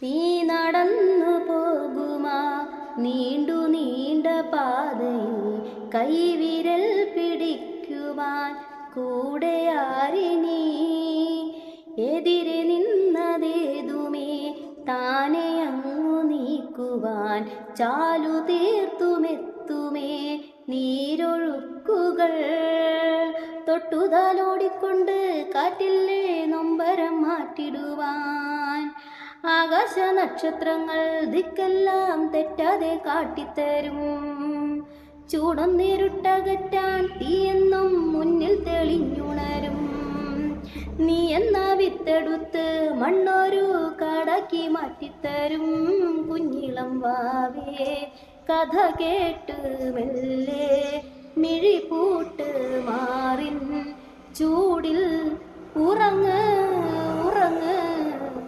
നീ നടന്നു പോകുമാ നീണ്ടു നീണ്ട പാതയിൽ കൈവിരൽ പിടിക്കുവാൻ കൂടെയാരിനി എതിരെ നിന്നതേതുമേ താനെ അങ്ങു നീക്കുവാൻ ചാലു തീർത്തുമെത്തുമേ നീരൊഴുക്കുകൾ തൊട്ടുതാലോടിക്കൊണ്ട് കാറ്റില്ലേ നൊമ്പരം മാറ്റിടുവാൻ ആകാശ നക്ഷത്രങ്ങൾ ദിക്കെല്ലാം തെറ്റാതെ കാട്ടിത്തരും ചൂടൊന്നിരുട്ടകറ്റാൻ തീയെന്നും മുന്നിൽ തെളിഞ്ഞുണരും നീ എന്ന വിത്തെടുത്ത് മണ്ണൊരു കാടാക്കി മാറ്റിത്തരും കുഞ്ഞിളം വാവേ കഥ കേട്ട് മെല്ലെ മിഴിപൂട്ട് മാറിൻ ചൂടിൽ ഉറങ്ങ് ഉറങ്ങ്